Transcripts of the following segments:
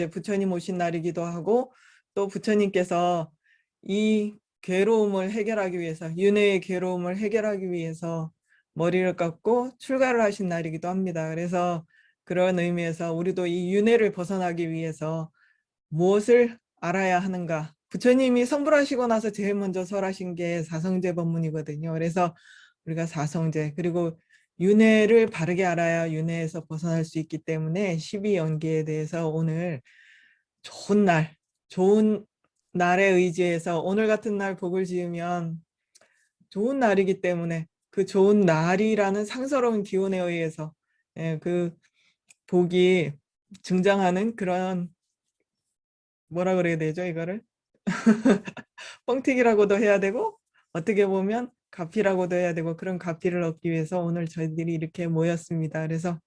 이제 부처님 오신 날이기도 하고 또 부처님께서 이 괴로움을 해결하기 위해서 윤회의 괴로움을 해결하기 위해서 머리를 깎고 출가를 하신 날이기도 합니다. 그래서 그런 의미에서 우리도 이 윤회를 벗어나기 위해서 무엇을 알아야 하는가? 부처님이 성불하시고 나서 제일 먼저 설하신 게 사성제 법문이거든요. 그래서 우리가 사성제 그리고 윤회를 바르게 알아야 윤회에서 벗어날 수 있기 때문에 12연기에 대해서 오늘 좋은 날, 좋은 날에 의지해서 오늘 같은 날 복을 지으면 좋은 날이기 때문에 그 좋은 날이라는 상서로운 기운에 의해서 그 복이 증장하는 그런 뭐라 그래야 되죠 이거를 뻥튀기라고도 해야 되고 어떻게 보면 가피라고도 해야 되고 그런 가피를 얻기 위해서 오늘 저희들이 이렇게 모였습니다. 그래서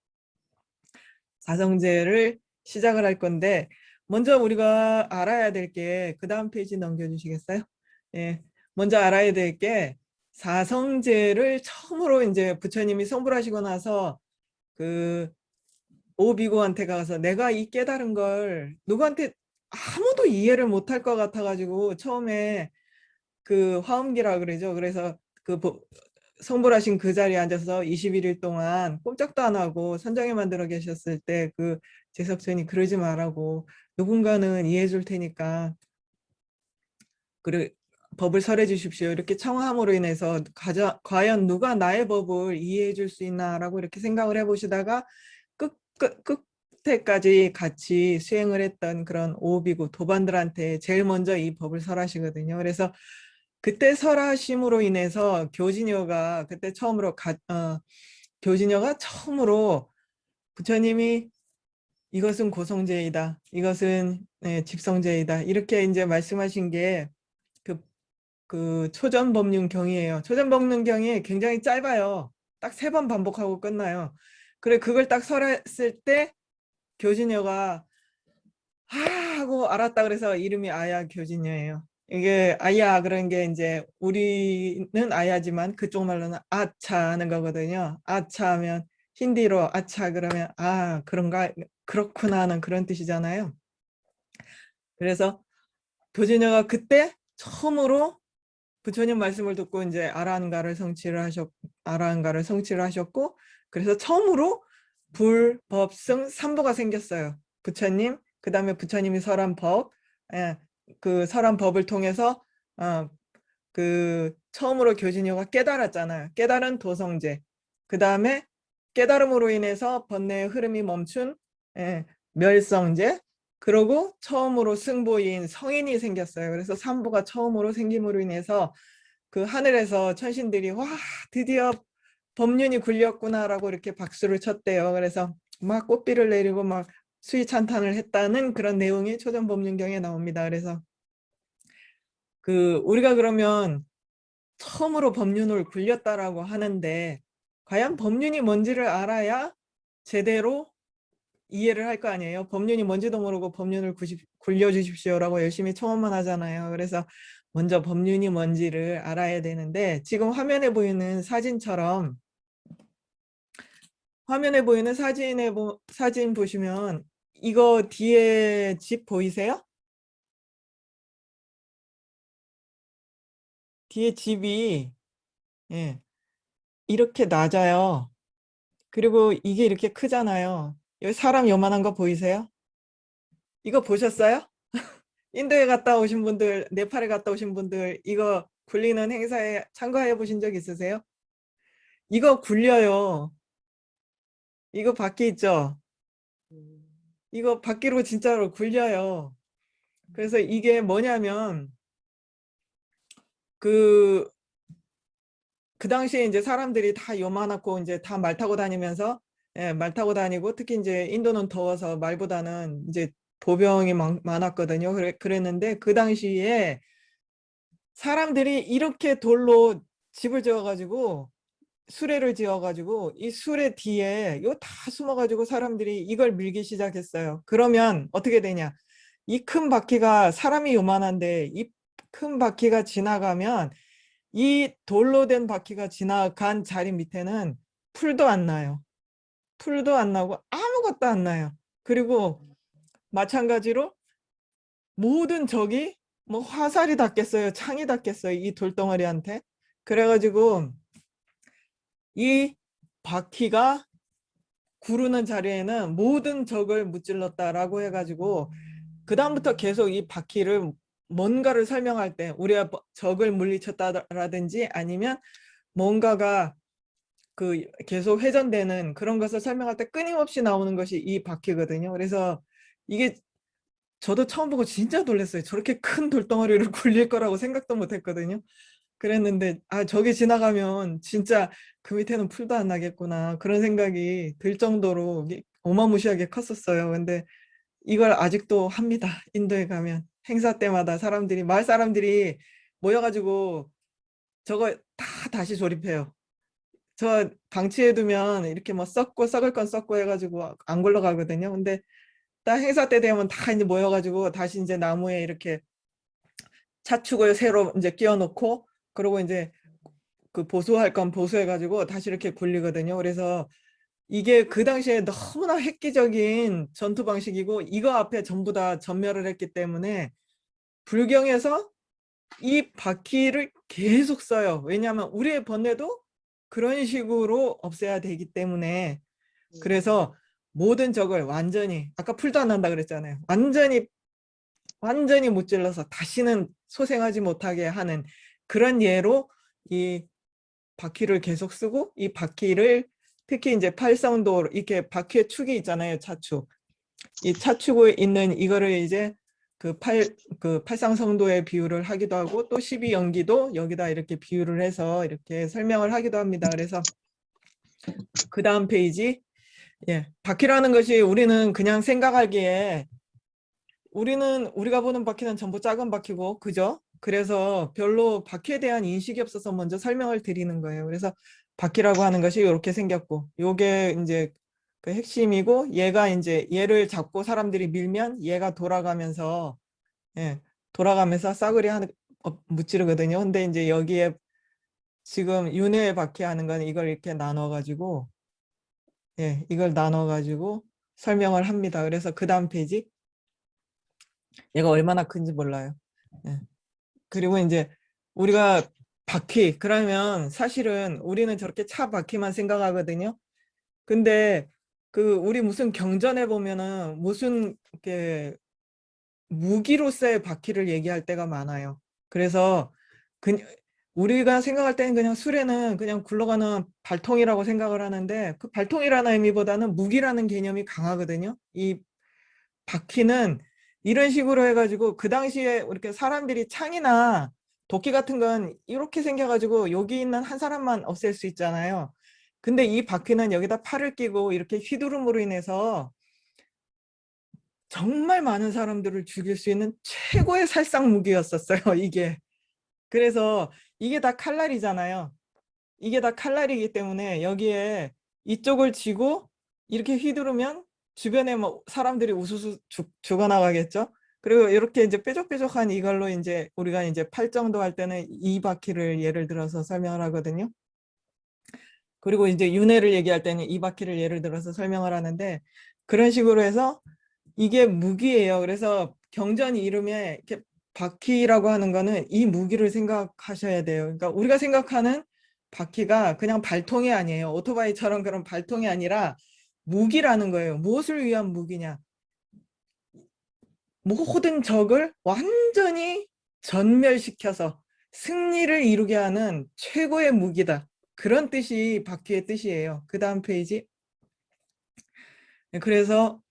사성제를 시작을 할 건데 먼저 우리가 알아야 될 게 그 다음 페이지 넘겨주시겠어요? 예, 먼저 알아야 될 게 사성제를 처음으로 이제 부처님이 성불하시고 나서 그 오비고한테 가서 내가 이 깨달은 걸 누구한테 아무도 이해를 못할 것 같아가지고 처음에 그 화엄기라 그러죠. 그래서 그 성불하신 그 자리에 앉아서 21일 동안 꼼짝도 안 하고 선장에 만들어 계셨을 때 그 제석천이 그러지 말라고 누군가는 이해해 줄 테니까 그래 법을 설해 주십시오. 이렇게 청함으로 인해서 과연 누가 나의 법을 이해해 줄 수 있나라고 이렇게 생각을 해보시다가 끝에까지 같이 수행을 했던 그런 오비구 도반들한테 제일 먼저 이 법을 설하시거든요. 그래서 그때 설하심으로 인해서 교진여가 그때 처음으로 교진여가 처음으로 부처님이 이것은 고성제이다, 이것은 집성제이다 이렇게 이제 말씀하신 게 그 초전법륜경이에요. 초전법륜경이 굉장히 짧아요. 딱 3번 반복하고 끝나요. 그래 그걸 딱 설했을 때 교진여가 하고 알았다 그래서 이름이 아야 교진여예요. 이게 아야 그런 게 이제 우리는 아야지만 그쪽 말로는 아차 하는 거거든요. 아차 하면 힌디로 아차 그러면 아 그런가 그렇구나 하는 그런 뜻이잖아요. 그래서 교진여가 그때 처음으로 부처님 말씀을 듣고 이제 아라한가를 성취를 하셨고 그래서 처음으로 불법승 3부가 생겼어요. 부처님 그 다음에 부처님이 설한 법, 그 설한 법을 통해서 그 처음으로 교진여가 깨달았잖아요. 깨달은 도성제. 그 다음에 깨달음으로 인해서 번뇌의 흐름이 멈춘 멸성제. 그러고 처음으로 승보인 성인이 생겼어요. 그래서 3부가 처음으로 생김으로 인해서 그 하늘에서 천신들이 와 드디어 법륜이 굴렸구나라고 이렇게 박수를 쳤대요. 그래서 막 꽃비를 내리고 막 수위 찬탄을 했다는 그런 내용이 초전법륜경에 나옵니다. 그래서 그 우리가 그러면 처음으로 법륜을 굴렸다라고 하는데 과연 법륜이 뭔지를 알아야 제대로 이해를 할 거 아니에요. 법륜이 뭔지도 모르고 법륜을 굴려주십시오라고 열심히 청원만 하잖아요. 그래서 먼저 법륜이 뭔지를 알아야 되는데 지금 화면에 보이는 사진처럼 화면에 보이는 사진 보시면 이거 뒤에 집 보이세요? 뒤에 집이 이렇게 낮아요. 그리고 이게 이렇게 크잖아요. 여기 사람 요만한 거 보이세요? 이거 보셨어요? 인도에 갔다 오신 분들, 네팔에 갔다 오신 분들 이거 굴리는 행사에 참가해 보신 적 있으세요? 이거 굴려요. 이거 밖에 있죠? 이거 밖으로 진짜로 굴려요. 그래서 이게 뭐냐면 그 당시에 이제 사람들이 다 요만하고 이제 다 말 타고 다니면서 말 타고 다니고 특히 이제 인도는 더워서 말보다는 이제 보병이 많았거든요. 그랬는데 그 당시에 사람들이 이렇게 돌로 집을 지어가지고 수레를 지어가지고 이 수레 뒤에 이거 다 숨어가지고 사람들이 이걸 밀기 시작했어요. 그러면 어떻게 되냐? 이 큰 바퀴가 사람이 요만한데 이 큰 바퀴가 지나가면 이 돌로 된 바퀴가 지나간 자리 밑에는 풀도 안 나요. 풀도 안 나고 아무것도 안 나요. 그리고 마찬가지로 모든 적이 뭐 화살이 닿겠어요, 창이 닿겠어요, 이 돌덩어리한테. 그래가지고 이 바퀴가 구르는 자리에는 모든 적을 무찔렀다라고 해가지고 그 다음부터 계속 이 바퀴를 뭔가를 설명할 때 우리가 적을 물리쳤다라든지 아니면 뭔가가 그 계속 회전되는 그런 것을 설명할 때 끊임없이 나오는 것이 이 바퀴거든요. 그래서 이게 저도 처음 보고 진짜 놀랐어요. 저렇게 큰 돌덩어리를 굴릴 거라고 생각도 못 했거든요. 그랬는데 아 저게 지나가면 진짜 그 밑에는 풀도 안 나겠구나 그런 생각이 들 정도로 어마무시하게 컸었어요. 근데 이걸 아직도 합니다. 인도에 가면 행사 때마다 사람들이 마을 사람들이 모여가지고 저거 다 다시 조립해요. 저 방치해두면 이렇게 뭐 썩고 썩을 건 썩고 해가지고 안 굴러가거든요. 근데 딱 행사 때 되면 다 이제 모여가지고 다시 이제 나무에 이렇게 차축을 새로 이제 끼워놓고 그리고 이제 그 보수할 건 보수해가지고 다시 이렇게 굴리거든요. 그래서 이게 그 당시에 너무나 획기적인 전투 방식이고 이거 앞에 전부 다 전멸을 했기 때문에 불경에서 이 바퀴를 계속 써요. 왜냐하면 우리의 번뇌도 그런 식으로 없애야 되기 때문에. 그래서 모든 적을 완전히 아까 풀도 안 난다 그랬잖아요. 완전히 무찔러서 다시는 소생하지 못하게 하는 그런 예로 이 바퀴를 계속 쓰고 이 바퀴를 특히 이제 팔성도 이렇게 바퀴의 축이 있잖아요. 차축. 이 차축에 있는 이거를 이제 그 팔상성도에 비유를 하기도 하고 또 12연기도 여기다 이렇게 비유를 해서 이렇게 설명을 하기도 합니다. 그래서 그 다음 페이지. 예, 바퀴라는 것이 우리는 그냥 생각하기에 우리가 보는 바퀴는 전부 작은 바퀴고 그죠? 그래서 별로 바퀴에 대한 인식이 없어서 먼저 설명을 드리는 거예요. 그래서 바퀴라고 하는 것이 이렇게 생겼고 요게 이제 그 핵심이고 얘가 이제 얘를 잡고 사람들이 밀면 얘가 돌아가면서 예, 돌아가면서 싸그리 하는 무찌르거든요. 근데 이제 여기에 지금 윤회 바퀴 하는 건 이걸 이렇게 나눠 가지고 예, 이걸 나눠 가지고 설명을 합니다. 그래서 그 다음 페이지 얘가 얼마나 큰지 몰라요. 예. 그리고 이제 우리가 바퀴 그러면 사실은 우리는 저렇게 차 바퀴만 생각하거든요. 근데 그 우리 무슨 경전에 보면은 무슨 이렇게 무기로서의 바퀴를 얘기할 때가 많아요. 그래서 그 우리가 생각할 때는 그냥 수레는 그냥 굴러가는 발통이라고 생각을 하는데 그 발통이라는 의미보다는 무기라는 개념이 강하거든요. 이 바퀴는 이런 식으로 해가지고 그 당시에 이렇게 사람들이 창이나 도끼 같은 건 이렇게 생겨가지고 여기 있는 한 사람만 없앨 수 있잖아요. 근데 이 바퀴는 여기다 팔을 끼고 이렇게 휘두름으로 인해서 정말 많은 사람들을 죽일 수 있는 최고의 살상 무기였었어요, 이게. 그래서 이게 다 칼날이잖아요. 이게 다 칼날이기 때문에 여기에 이쪽을 쥐고 이렇게 휘두르면 주변에 뭐 사람들이 우수수 죽어나가겠죠. 그리고 이렇게 이제 뾰족뾰족한 이걸로 이제 우리가 이제 팔정도 할 때는 이 바퀴를 예를 들어서 설명을 하거든요. 그리고 이제 윤회를 얘기할 때는 이 바퀴를 예를 들어서 설명을 하는데 그런 식으로 해서 이게 무기예요. 그래서 경전 이름에 이렇게 바퀴라고 하는 거는 이 무기를 생각하셔야 돼요. 그러니까 우리가 생각하는 바퀴가 그냥 발통이 아니에요. 오토바이처럼 그런 발통이 아니라 무기라는 거예요. 무엇을 위한 무기냐? 모든 적을 완전히 전멸시켜서 승리를 이루게 하는 최고의 무기다. 그런 뜻이 바퀴의 뜻이에요. 그 다음 페이지. 그래서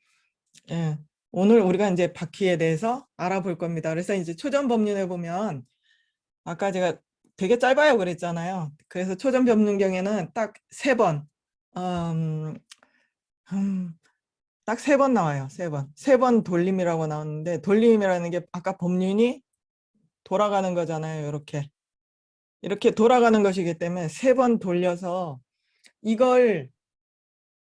예, 오늘 우리가 이제 바퀴에 대해서 알아볼 겁니다. 그래서 이제 초전법륜에 보면 아까 제가 되게 짧아요 그랬잖아요. 그래서 초전법륜경에는 딱 세 번, 딱 세 번 나와요. 세 번. 세 번 돌림이라고 나오는데 돌림이라는 게 아까 법륜이 돌아가는 거잖아요. 이렇게 돌아가는 것이기 때문에 세 번 돌려서 이걸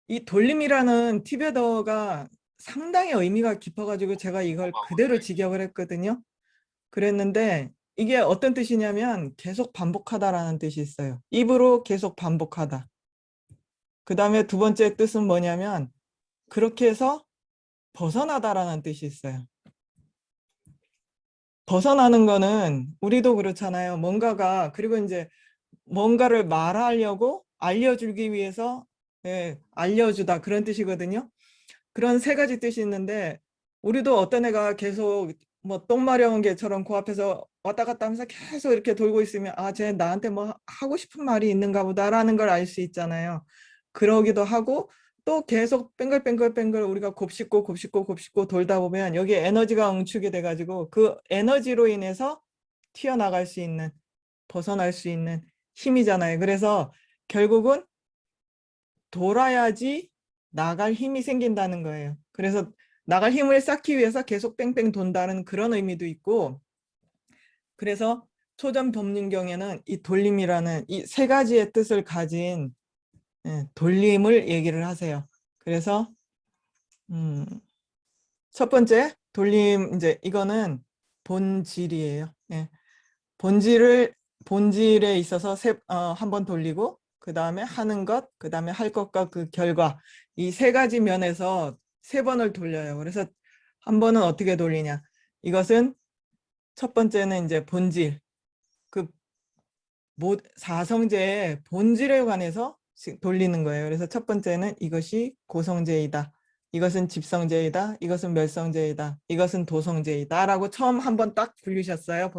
이 돌림이라는 티베더가 상당히 의미가 깊어가지고 제가 이걸 그대로 직역을 했거든요. 그랬는데 이게 어떤 뜻이냐면 계속 반복하다라는 뜻이 있어요. 입으로 계속 반복하다. 그 다음에 두 번째 뜻은 뭐냐면 그렇게 해서 벗어나다라는 뜻이 있어요. 벗어나는 거는 우리도 그렇잖아요. 뭔가가, 그리고 이제 뭔가를 말하려고 알려주기 위해서, 예, 알려주다 그런 뜻이거든요. 그런 세 가지 뜻이 있는데, 우리도 어떤 애가 계속 뭐 똥 마려운 개처럼 그 앞에서 왔다 갔다 하면서 계속 이렇게 돌고 있으면, 아, 쟤 나한테 뭐 하고 싶은 말이 있는가 보다라는 걸 알 수 있잖아요. 그러기도 하고, 또 계속 뱅글뱅글뱅글 우리가 곱씹고 곱씹고 곱씹고 돌다 보면 여기에 에너지가 응축이 돼가지고 그 에너지로 인해서 튀어나갈 수 있는, 벗어날 수 있는 힘이잖아요. 그래서 결국은 돌아야지 나갈 힘이 생긴다는 거예요. 그래서 나갈 힘을 쌓기 위해서 계속 뺑뺑 돈다는 그런 의미도 있고, 그래서 초전법륜경에는 이 돌림이라는 이 세 가지의 뜻을 가진, 돌림을 얘기를 하세요. 그래서 첫 번째 돌림, 이제 이거는 본질이에요. 예. 본질에 있어서 한 번 돌리고, 그 다음에 하는 것, 그 다음에 할 것과 그 결과, 이 세 가지 면에서 세 번을 돌려요. 그래서 한 번은 어떻게 돌리냐? 이것은 첫 번째는 이제 본질, 그 사성제의 본질에 관해서 돌리는 거예요. 그래서 첫 번째는 이것이 고성제이다, 이것은 집성제이다, 이것은 멸성제이다, 이것은 도성제이다 라고 처음 한 번 딱 불리셨어요.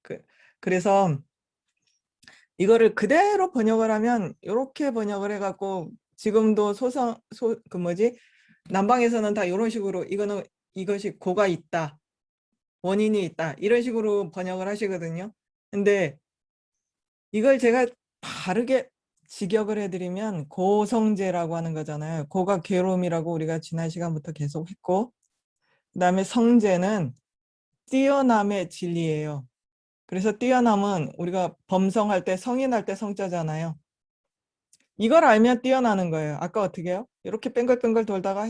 그, 그래서 이거를 그대로 번역을 하면, 이렇게 번역을 해갖고 지금도 그 뭐지, 남방에서는 다 이런 식으로 이것이 고가 있다, 원인이 있다, 이런 식으로 번역을 하시거든요. 근데 이걸 제가 바르게 직역을 해드리면 고성제라고 하는 거잖아요. 고가 괴로움이라고 우리가 지난 시간부터 계속 했고, 그다음에 성제는 뛰어남의 진리예요. 그래서 뛰어남은 우리가 범성할 때, 성인할 때 성자잖아요. 이걸 알면 뛰어나는 거예요. 아까 어떻게 해요? 이렇게 뺑글뺑글 돌다가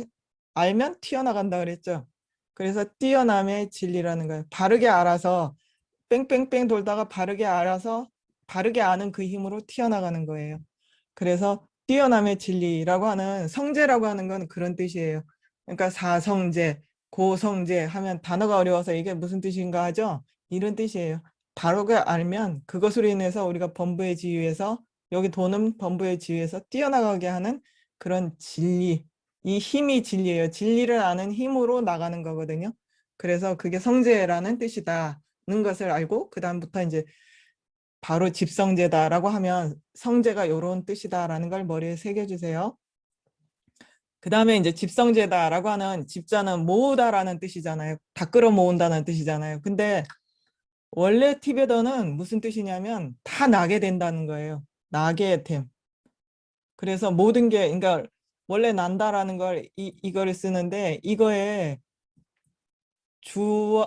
알면 튀어나간다 그랬죠. 그래서 뛰어남의 진리라는 거예요. 바르게 알아서, 뺑뺑뺑 돌다가 바르게 알아서, 바르게 아는 그 힘으로 튀어나가는 거예요. 그래서 뛰어남의 진리라고 하는, 성제라고 하는 건 그런 뜻이에요. 그러니까 사성제, 고성제 하면 단어가 어려워서 이게 무슨 뜻인가 하죠? 이런 뜻이에요. 바르게 알면 그것으로 인해서 우리가 범부의 지위에서, 여기 도는 범부의 지위에서 뛰어나가게 하는 그런 진리, 이 힘이 진리예요. 진리를 아는 힘으로 나가는 거거든요. 그래서 그게 성제라는 뜻이다는 것을 알고, 그 다음부터 이제 바로 집성제다라고 하면 성제가 이런 뜻이다라는 걸 머리에 새겨주세요. 그 다음에 이제 집성제다라고 하는, 집자는 모으다라는 뜻이잖아요. 다 끌어모은다는 뜻이잖아요. 근데 원래 티베더는 무슨 뜻이냐면 다 나게 된다는 거예요. 나게 됨. 그래서 모든 게, 그러니까 원래 난다라는 걸 이거를 쓰는데, 이거에 주,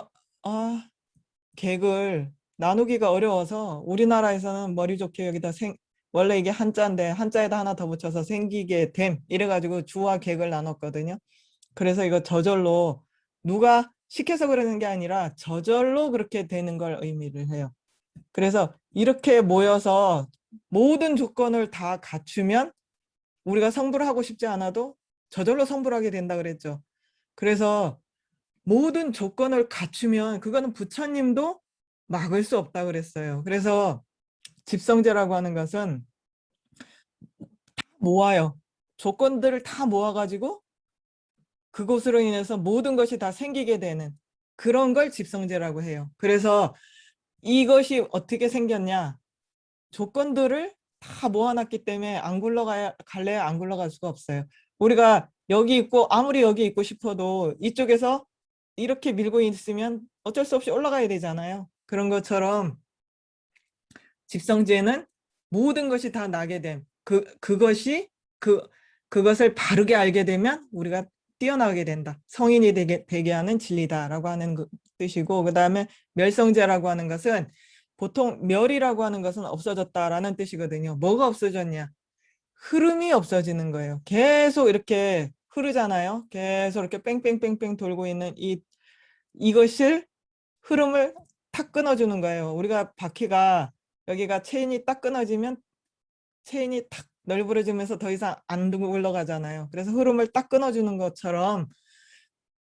객을 나누기가 어려워서 우리나라에서는 머리 좋게 여기다 원래 이게 한자인데 한자에다 하나 더 붙여서 생기게 됨 이래가지고 주와 객을 나눴거든요. 그래서 이거 저절로, 누가 시켜서 그러는 게 아니라 저절로 그렇게 되는 걸 의미를 해요. 그래서 이렇게 모여서 모든 조건을 다 갖추면 우리가 성불을 하고 싶지 않아도 저절로 성불하게 된다 그랬죠. 그래서 모든 조건을 갖추면 그거는 부처님도 막을 수 없다 그랬어요. 그래서 집성제라고 하는 것은 모아요. 조건들을 다 모아가지고 그것으로 인해서 모든 것이 다 생기게 되는 그런 걸 집성제라고 해요. 그래서 이것이 어떻게 생겼냐? 조건들을 다 모아놨기 때문에 안 갈래야 안 굴러갈 수가 없어요. 우리가 여기 있고, 아무리 여기 있고 싶어도 이쪽에서 이렇게 밀고 있으면 어쩔 수 없이 올라가야 되잖아요. 그런 것처럼 집성제는 모든 것이 다 나게 됨. 그, 그것을 바르게 알게 되면 우리가 뛰어나게 된다. 성인이 되게 하는 진리다라고 하는 뜻이고, 그 다음에 멸성제라고 하는 것은, 보통 멸이라고 하는 것은 없어졌다라는 뜻이거든요. 뭐가 없어졌냐? 흐름이 없어지는 거예요. 계속 이렇게 흐르잖아요. 계속 이렇게 뺑뺑뺑뺑 돌고 있는 이것을, 흐름을 탁 끊어주는 거예요. 우리가 바퀴가, 여기가 체인이 딱 끊어지면 체인이 탁 널브러지면서 더 이상 안 굴러가잖아요. 그래서 흐름을 딱 끊어주는 것처럼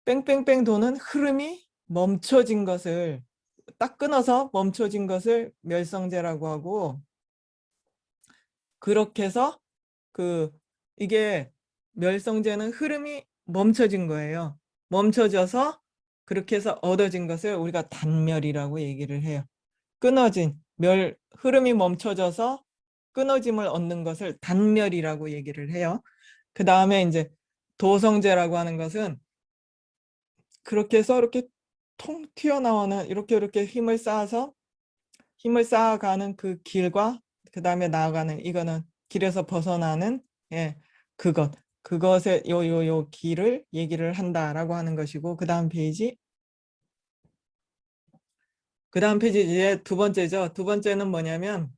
뺑뺑뺑도는 흐름이 멈춰진 것을, 딱 끊어서 멈춰진 것을 멸성제라고 하고, 그렇게 해서 그 이게 멸성제는 흐름이 멈춰진 거예요. 멈춰져서 그렇게 해서 얻어진 것을 우리가 단멸이라고 얘기를 해요. 끊어진 흐름이 멈춰져서 끊어짐을 얻는 것을 단멸이라고 얘기를 해요. 그 다음에 이제 도성제라고 하는 것은 그렇게 해서 이렇게 통 튀어나오는, 이렇게 힘을 쌓아가는 그 길과 그 다음에 나아가는, 이거는 길에서 벗어나는, 예, 그것의 요 길을 얘기를 한다라고 하는 것이고, 그 다음 페이지 이제 두 번째죠. 두 번째는 뭐냐면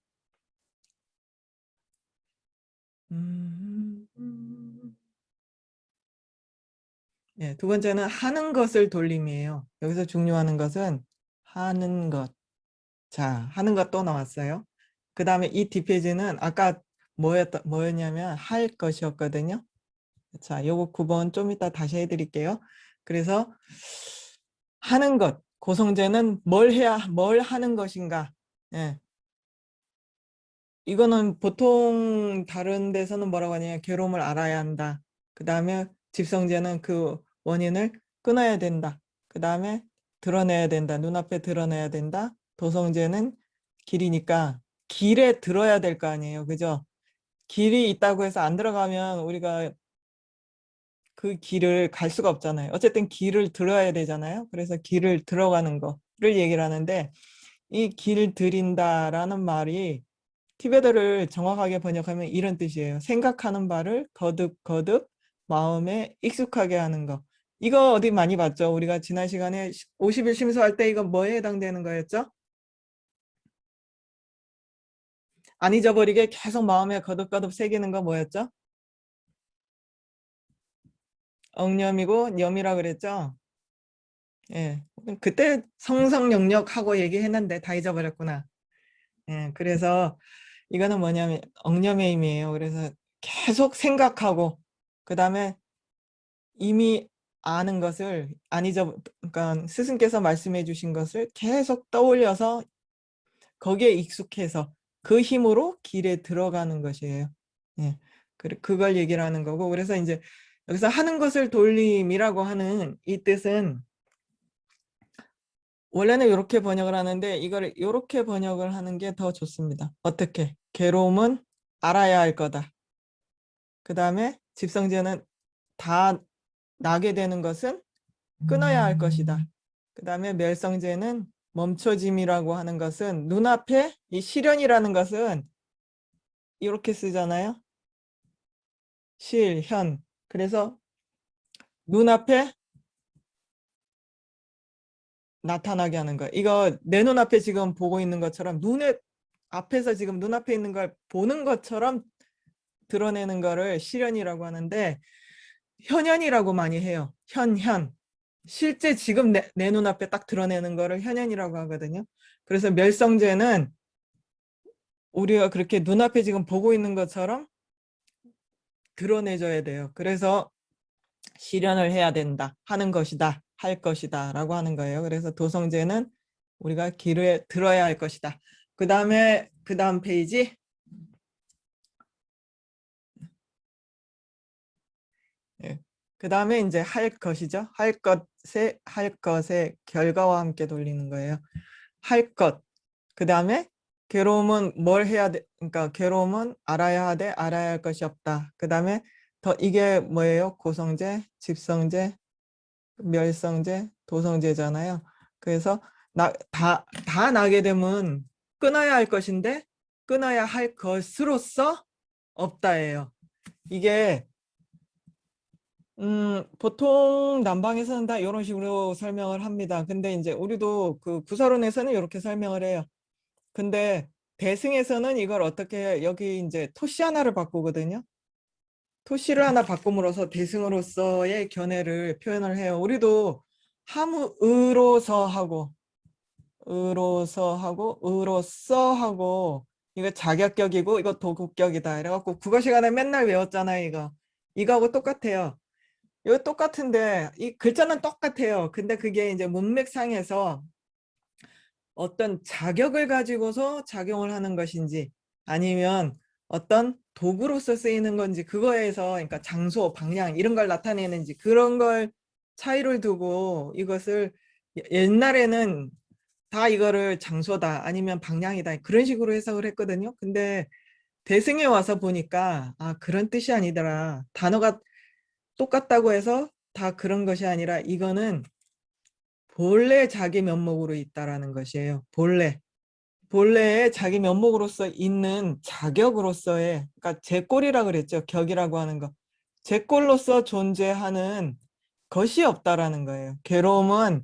예, 두 번째는 하는 것을 돌림이에요. 여기서 중요한 것은 하는 것. 자, 하는 것 또 나왔어요. 그 다음에 이 뒷페이지는 아까 뭐였냐면 할 것이었거든요. 자, 요거 9번 좀 이따 다시 해드릴게요. 그래서 하는 것, 고성제는 뭘 하는 것인가. 예, 이거는 보통 다른 데서는 뭐라고 하냐면 괴로움을 알아야 한다. 그 다음에 집성제는 그 원인을 끊어야 된다. 그 다음에 드러내야 된다. 눈앞에 드러내야 된다. 도성제는 길이니까 길에 들어야 될 거 아니에요. 그죠? 길이 있다고 해서 안 들어가면 우리가 그 길을 갈 수가 없잖아요. 어쨌든 길을 들어야 되잖아요. 그래서 길을 들어가는 거를 얘기를 하는데, 이 길 들인다라는 말이 티베트를 정확하게 번역하면 이런 뜻이에요. 생각하는 바를 거듭거듭 마음에 익숙하게 하는 거. 이거 어디 많이 봤죠? 우리가 지난 시간에 50일 심수할 때 이거 뭐에 해당되는 거였죠? 안 잊어버리게 계속 마음에 거듭거듭 새기는 거 뭐였죠? 억념이고 염이라 그랬죠? 예. 그때 성성영역하고 얘기했는데 다 잊어버렸구나. 예. 그래서 이거는 뭐냐면 억념의 힘이에요. 그래서 계속 생각하고, 그 다음에 이미 아는 것을 안 잊어, 그러니까 스승께서 말씀해 주신 것을 계속 떠올려서 거기에 익숙해서 그 힘으로 길에 들어가는 것이에요. 예. 그걸 얘기를 하는 거고, 그래서 이제 여기서 하는 것을 돌림이라고 하는 이 뜻은 원래는 이렇게 번역을 하는데 이걸 이렇게 번역을 하는 게 더 좋습니다. 어떻게? 괴로움은 알아야 할 거다. 그 다음에 집성제는 다 나게 되는 것은 끊어야 할 것이다. 그 다음에 멸성제는 멈춰짐이라고 하는 것은 눈앞에, 이 실현이라는 것은 이렇게 쓰잖아요. 실현. 그래서 눈앞에 나타나게 하는 거예요. 이거 내 눈앞에 지금 보고 있는 것처럼 앞에서 지금 눈앞에 있는 걸 보는 것처럼 드러내는 거를 실현이라고 하는데, 현현이라고 많이 해요. 현현. 실제 지금 내 눈앞에 딱 드러내는 거를 현현이라고 하거든요. 그래서 멸성제는 우리가 그렇게 눈앞에 지금 보고 있는 것처럼 드러내줘야 돼요. 그래서 실현을 해야 된다, 하는 것이다, 할 것이다 라고 하는 거예요. 그래서 도성제는 우리가 길에 들어야 할 것이다. 그 다음 페이지. 예. 그 다음에 이제 할 것이죠. 할 것의 결과와 함께 돌리는 거예요. 할 것. 그 다음에 괴로움은 뭘 해야 돼? 그러니까 괴로움은 알아야 하되 알아야 할 것이 없다. 그 다음에 이게 뭐예요? 고성제, 집성제, 멸성제, 도성제잖아요. 그래서 다 나게 되면 끊어야 할 것인데 끊어야 할 것으로서 없다예요. 이게 보통 남방에서는 다 이런 식으로 설명을 합니다. 근데 이제 우리도 그 구설론에서는 이렇게 설명을 해요. 근데 대승에서는 이걸 어떻게, 여기 이제 토시 하나를 바꾸거든요. 토시를 하나 바꿈으로써 대승으로서의 견해를 표현을 해요. 우리도 의로서 하고 의로서 하고 이거 자격격이고 이거 도급격이다 이래갖고 국어 시간에 맨날 외웠잖아요. 이거하고 똑같아요. 이거 똑같은데 이 글자는 똑같아요. 근데 그게 이제 문맥상에서 어떤 자격을 가지고서 작용을 하는 것인지 아니면 어떤 도구로서 쓰이는 건지 그거에서 그러니까 장소, 방향 이런 걸 나타내는지 그런 걸 차이를 두고 이것을 옛날에는 다 이거를 장소다 아니면 방향이다 그런 식으로 해석을 했거든요. 근데 대승에 와서 보니까 아 그런 뜻이 아니더라. 단어가 똑같다고 해서 다 그런 것이 아니라 이거는 본래 자기 면목으로 있다라는 것이에요. 본래의 자기 면목으로서 있는 자격으로서의 그러니까 제꼴이라 그랬죠. 격이라고 하는 거. 제꼴로서 존재하는 것이 없다라는 거예요. 괴로움은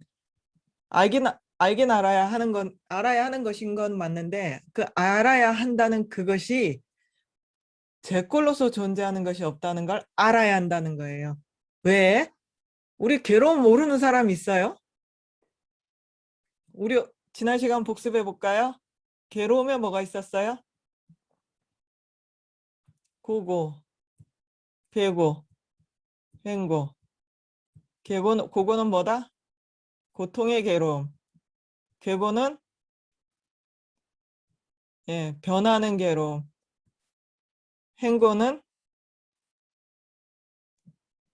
알긴 알아야 하는 것인 건 맞는데 그 알아야 한다는 그것이 제꼴로서 존재하는 것이 없다는 걸 알아야 한다는 거예요. 왜? 우리 괴로움 모르는 사람 있어요? 우리 지난 시간 복습해 볼까요? 괴로움에 뭐가 있었어요? 고고, 괴고, 횡고. 고고는 뭐다? 고통의 괴로움. 괴고는 변하는 괴로움. 횡고는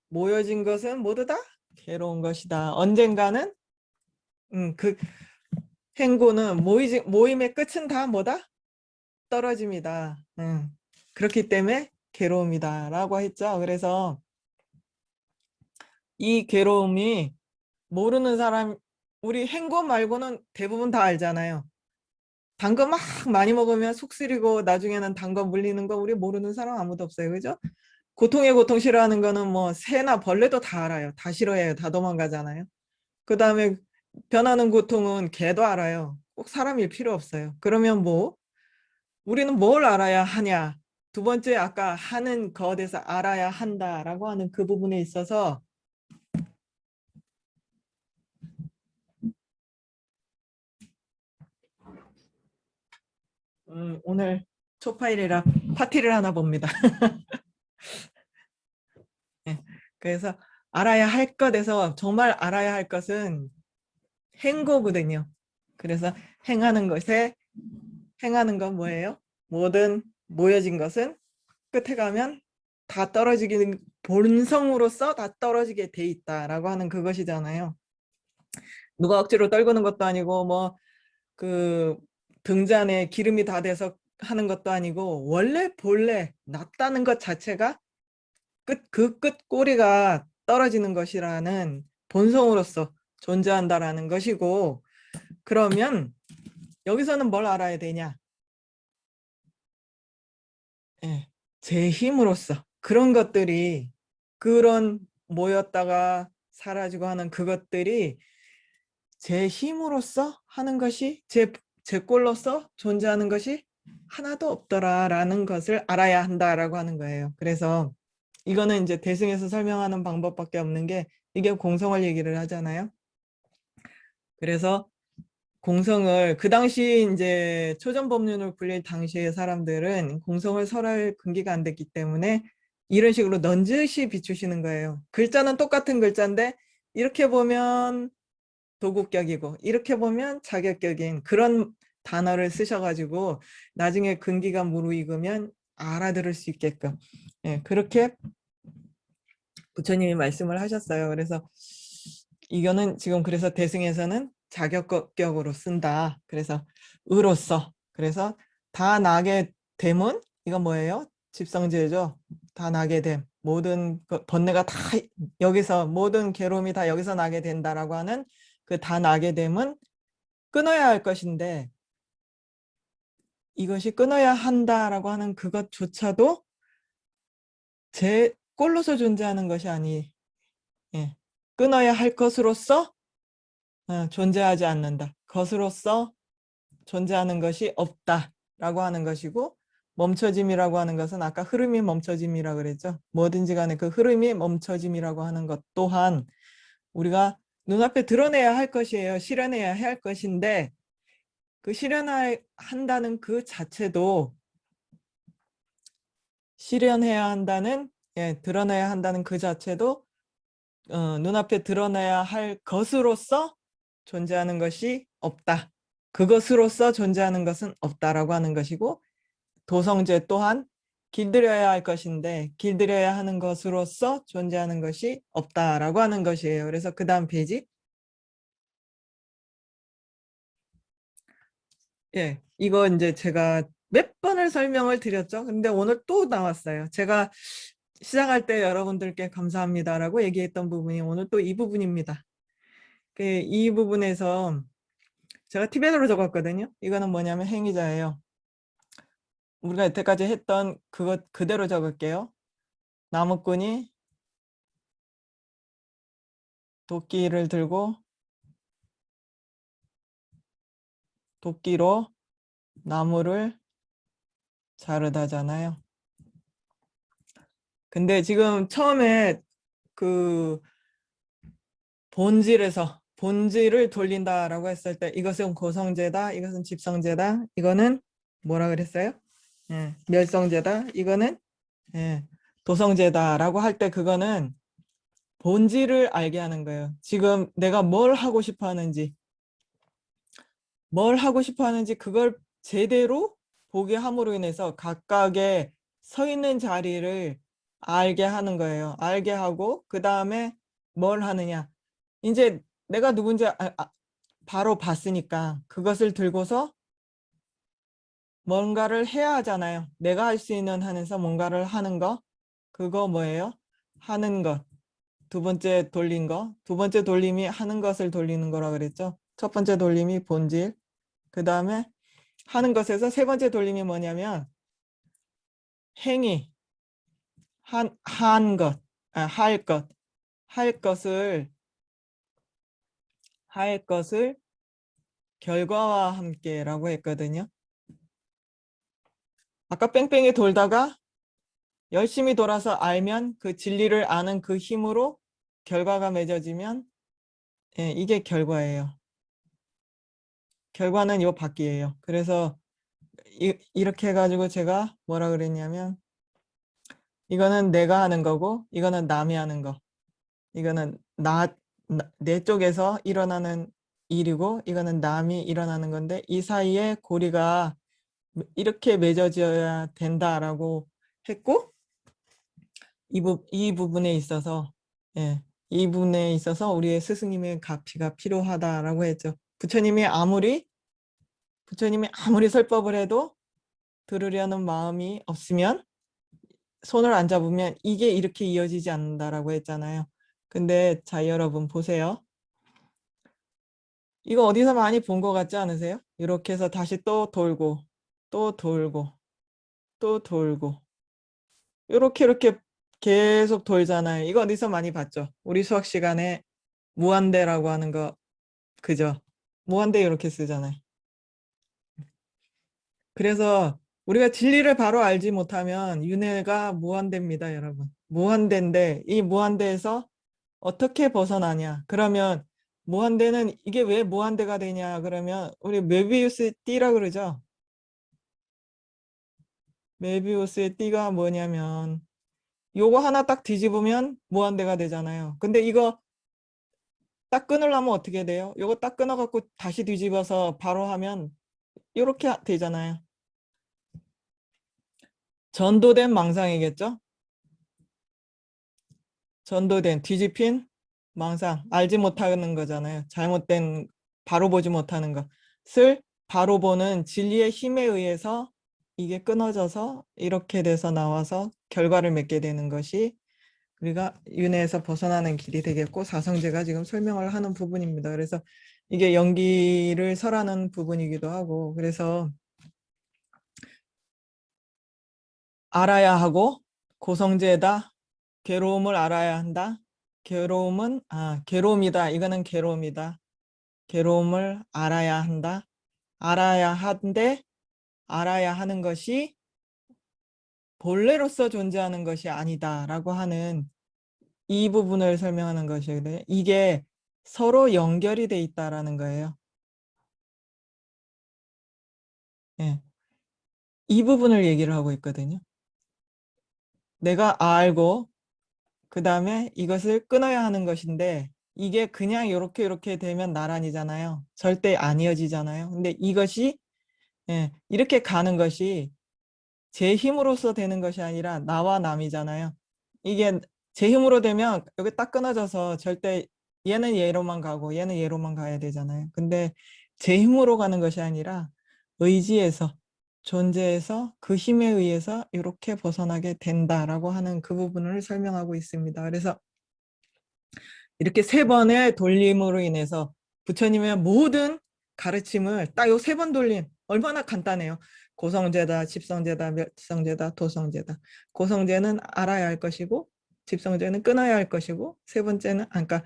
모여진 것은 모두 다 괴로운 것이다. 언젠가는 그 횡고는 모임의 끝은 다 뭐다? 떨어짐이다. 그렇기 때문에 괴로움이다라고 했죠. 그래서 이 괴로움이 모르는 사람 우리 횡고 말고는 대부분 다 알잖아요. 단 거 막 많이 먹으면 속 쓰리고 나중에는 단 거 물리는 거 우리 모르는 사람 아무도 없어요. 그죠? 고통의 고통 싫어하는 거는 뭐 새나 벌레도 다 알아요. 다 싫어해요. 다 도망가잖아요. 그 다음에 변하는 고통은 개도 알아요. 꼭 사람일 필요 없어요. 그러면 뭐 우리는 뭘 알아야 하냐? 두 번째 아까 하는 것에서 알아야 한다라고 하는 그 부분에 있어서 오늘 초파일이라 파티를 하나 봅니다. 네. 그래서 알아야 할 것에서 정말 알아야 할 것은 행거거든요. 그래서 행하는 건 뭐예요? 모든 모여진 것은 끝에 가면 다 떨어지기는 본성으로서 다 떨어지게 돼 있다라고 하는 그것이잖아요. 누가 억지로 떨구는 것도 아니고 뭐 그 등잔에 기름이 다 돼서 하는 것도 아니고 원래 본래 낫다는 것 자체가 그 끝 꼬리가 떨어지는 것이라는 본성으로서 존재한다라는 것이고 그러면 여기서는 뭘 알아야 되냐? 예, 제 힘으로써 그런 것들이 그런 모였다가 사라지고 하는 그것들이 제 힘으로써 하는 것이 제 꼴로서 존재하는 것이 하나도 없더라라는 것을 알아야 한다라고 하는 거예요. 그래서 이거는 이제 대승에서 설명하는 방법밖에 없는 게 이게 공성을 얘기를 하잖아요. 그래서 공성을 그 당시 이제 초전법륜을 굴릴 당시의 사람들은 공성을 설할 근기가 안 됐기 때문에 이런 식으로 넌지시 비추시는 거예요. 글자는 똑같은 글자인데 이렇게 보면 도국격이고 이렇게 보면 자격격인 그런 단어를 쓰셔가지고 나중에 근기가 무르익으면 알아들을 수 있게끔 그렇게 부처님이 말씀을 하셨어요. 그래서 이거는 지금 그래서 대승에서는 자격격으로 쓴다. 그래서 의로서 그래서 다 나게 됨은 이건 뭐예요? 집성제죠. 다 나게 됨. 모든 번뇌가 다 여기서 모든 괴로움이 다 여기서 나게 된다라고 하는 그 다 나게 됨은 끊어야 할 것인데 이것이 끊어야 한다라고 하는 그것조차도 제 꼴로서 존재하는 것이 아니 끊어야 할 것으로서 존재하지 않는다. 것으로서 존재하는 것이 없다라고 하는 것이고 멈춰짐이라고 하는 것은 아까 흐름이 멈춰짐이라고 그랬죠. 뭐든지 간에 그 흐름이 멈춰짐이라고 하는 것 또한 우리가 눈앞에 드러내야 할 것이에요. 실현해야 할 것인데 그 실현한다는 그 자체도 실현해야 한다는 드러내야 한다는 그 자체도 눈앞에 드러나야 할 것으로서 존재하는 것이 없다. 그것으로서 존재하는 것은 없다라고 하는 것이고, 도성제 또한 길들여야 할 것인데 길들여야 하는 것으로서 존재하는 것이 없다라고 하는 것이에요. 그래서 그 다음 페이지. 예, 이거 이제 제가 몇 번을 설명을 드렸죠. 근데 오늘 또 나왔어요. 제가 시작할 때 여러분들께 감사합니다라고 얘기했던 부분이 오늘 또 이 부분입니다. 이 부분에서 제가 티베트로 적었거든요. 이거는 뭐냐면 행위자예요. 우리가 여태까지 했던 그것 그대로 적을게요. 나무꾼이 도끼를 들고 도끼로 나무를 자르다잖아요. 근데 지금 처음에 그 본질을 돌린다라고 했을 때 이것은 고성제다, 이것은 집성제다, 이거는 뭐라 그랬어요? 예, 멸성제다, 이거는 예, 도성제다라고 할 때 그거는 본질을 알게 하는 거예요. 지금 내가 뭘 하고 싶어 하는지, 그걸 제대로 보게 함으로 인해서 각각의 서 있는 자리를 알게 하는 거예요. 알게 하고 그 다음에 뭘 하느냐. 이제 내가 누군지 바로 봤으니까 그것을 들고서 뭔가를 해야 하잖아요. 내가 할 수 있는 한에서 뭔가를 하는 거. 그거 뭐예요? 하는 것. 두 번째 돌린 거. 두 번째 돌림이 하는 것을 돌리는 거라 그랬죠. 첫 번째 돌림이 본질. 그 다음에 하는 것에서 세 번째 돌림이 뭐냐면 행위, 한 것, 할 것, 할 것을, 할 것을 결과와 함께라고 했거든요. 아까 뺑뺑이 돌다가 열심히 돌아서 알면 그 진리를 아는 그 힘으로 결과가 맺어지면 예, 이게 결과예요. 결과는 요 밖이에요. 그래서 이렇게 해가지고 제가 뭐라 그랬냐면 이거는 내가 하는 거고 이거는 남이 하는 거. 이거는 내 쪽에서 일어나는 일이고 이거는 남이 일어나는 건데 이 사이에 고리가 이렇게 맺어져야 된다라고 했고 이 부분에 있어서 예, 이 부분에 있어서 우리의 스승님의 가피가 필요하다라고 했죠. 부처님이 아무리 설법을 해도 들으려는 마음이 없으면 손을 안 잡으면 이게 이렇게 이어지지 않는다라고 했잖아요. 근데 자 여러분 보세요. 이거 어디서 많이 본 것 같지 않으세요? 이렇게 해서 다시 또 돌고 또 돌고 또 돌고 이렇게 계속 돌잖아요. 이거 어디서 많이 봤죠? 우리 수학 시간에 무한대라고 하는 거 그죠? 무한대 이렇게 쓰잖아요. 그래서 우리가 진리를 바로 알지 못하면 윤회가 무한대입니다, 여러분. 무한대인데 이 무한대에서 어떻게 벗어나냐? 그러면 무한대는 이게 왜 무한대가 되냐? 그러면 우리 메비우스의 띠라 그러죠? 메비우스의 띠가 뭐냐면 요거 하나 딱 뒤집으면 무한대가 되잖아요. 근데 이거 딱 끊으려면 어떻게 돼요? 요거 딱 끊어갖고 다시 뒤집어서 바로 하면 이렇게 되잖아요. 전도된 망상이겠죠? 전도된 뒤집힌 망상, 알지 못하는 거잖아요. 잘못된 바로 보지 못하는 것을 바로 보는 진리의 힘에 의해서 이게 끊어져서 이렇게 돼서 나와서 결과를 맺게 되는 것이 우리가 윤회에서 벗어나는 길이 되겠고 사성제가 지금 설명을 하는 부분입니다. 그래서 이게 연기를 설하는 부분이기도 하고 그래서 알아야 하고 고성제다. 괴로움을 알아야 한다. 괴로움이다. 이거는 괴로움이다. 괴로움을 알아야 한다. 알아야 한데 알아야 하는 것이 본래로서 존재하는 것이 아니다라고 하는 이 부분을 설명하는 것이거든요. 이게 서로 연결이 돼 있다라는 거예요. 예. 이 부분을 얘기를 하고 있거든요. 내가 알고 그 다음에 이것을 끊어야 하는 것인데 이게 그냥 이렇게 되면 나란이잖아요. 절대 안 이어지잖아요. 근데 이것이 이렇게 가는 것이 제 힘으로써 되는 것이 아니라 나와 남이잖아요. 이게 제 힘으로 되면 여기 딱 끊어져서 절대 얘는 얘로만 가고 얘는 얘로만 가야 되잖아요. 근데 제 힘으로 가는 것이 아니라 의지에서, 존재에서 그 힘에 의해서 이렇게 벗어나게 된다라고 하는 그 부분을 설명하고 있습니다. 그래서 이렇게 세 번의 돌림으로 인해서 부처님의 모든 가르침을 딱 요 세 번 돌림, 얼마나 간단해요. 고성제다, 집성제다, 멸성제다, 도성제다. 고성제는 알아야 할 것이고, 집성제는 끊어야 할 것이고, 세 번째는 그러니까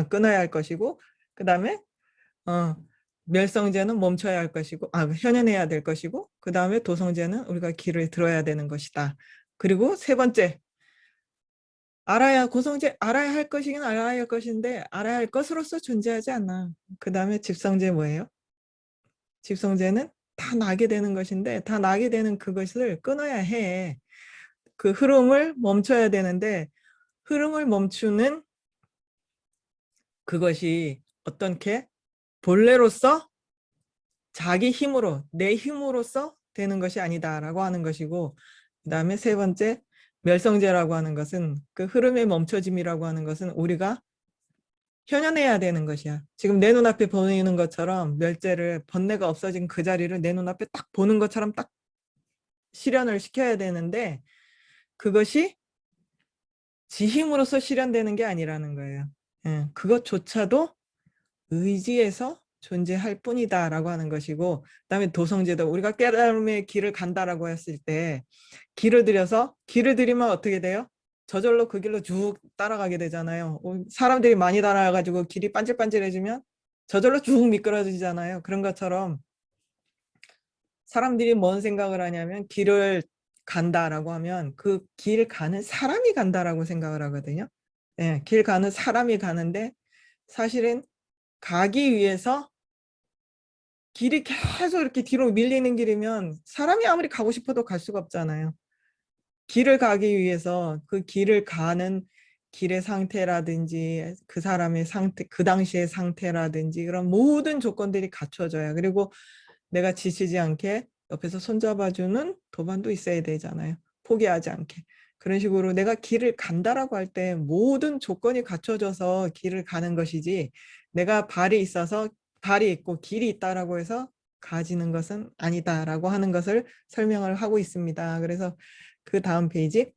끊어야 할 것이고, 그 다음에 멸성제는 멈춰야 할 것이고, 현현해야 될 것이고, 그 다음에 도성제는 우리가 길을 들어야 되는 것이다. 그리고 세 번째, 고성제 알아야 할 것이긴 알아야 할 것인데 알아야 할 것으로서 존재하지 않아. 그 다음에 집성제 뭐예요? 집성제는 다 나게 되는 것인데 다 나게 되는 그것을 끊어야 해. 그 흐름을 멈춰야 되는데 흐름을 멈추는 그것이 어떻게 본래로서 자기 힘으로 내 힘으로써 되는 것이 아니다라고 하는 것이고, 그 다음에 세 번째 멸성제라고 하는 것은 그 흐름의 멈춰짐이라고 하는 것은 우리가 현현해야 되는 것이야. 지금 내 눈앞에 보이는 것처럼 멸제를 번뇌가 없어진 그 자리를 내 눈앞에 딱 보는 것처럼 딱 실현을 시켜야 되는데 그것이 지 힘으로써 실현되는 게 아니라는 거예요. 그것조차도 의지에서 존재할 뿐이다라고 하는 것이고, 그다음에 도성제도 우리가 깨달음의 길을 간다라고 했을 때 길을 들이면 어떻게 돼요? 저절로 그 길로 쭉 따라가게 되잖아요. 사람들이 많이 따라가지고 길이 반질반질해지면 저절로 쭉 미끄러지잖아요. 그런 것처럼 사람들이 뭔 생각을 하냐면 길을 간다라고 하면 그 길 가는 사람이 간다라고 생각을 하거든요. 길 가는 사람이 가는데 사실은 가기 위해서 길이 계속 이렇게 뒤로 밀리는 길이면 사람이 아무리 가고 싶어도 갈 수가 없잖아요. 길을 가기 위해서 그 길을 가는 길의 상태라든지 그 사람의 상태, 그 당시의 상태라든지 그런 모든 조건들이 갖춰져야, 그리고 내가 지치지 않게 옆에서 손잡아주는 도반도 있어야 되잖아요. 포기하지 않게. 그런 식으로 내가 길을 간다라고 할 때 모든 조건이 갖춰져서 길을 가는 것이지, 내가 발이 있고 길이 있다라고 해서 가지는 것은 아니다라고 하는 것을 설명을 하고 있습니다. 그래서 그 다음 페이지.